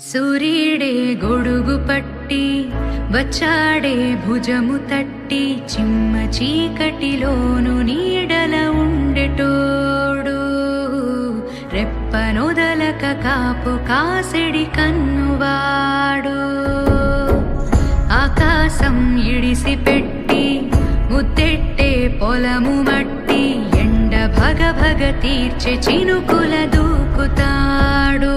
సూర్యుడే గొడుగు పట్టి వచ్చాడే భుజము తట్టి చిమ్మ చీకటిలోను నీడల ఉండెటోడు రెప్పనొదలక కాపు కాసెడి కన్నువాడు ఆకాశం ఇడిసి పెట్టి ముద్దెట్టే పొలము మట్టి ఎండ భగ భగ తీర్చే చినుకుల దూకుతాడు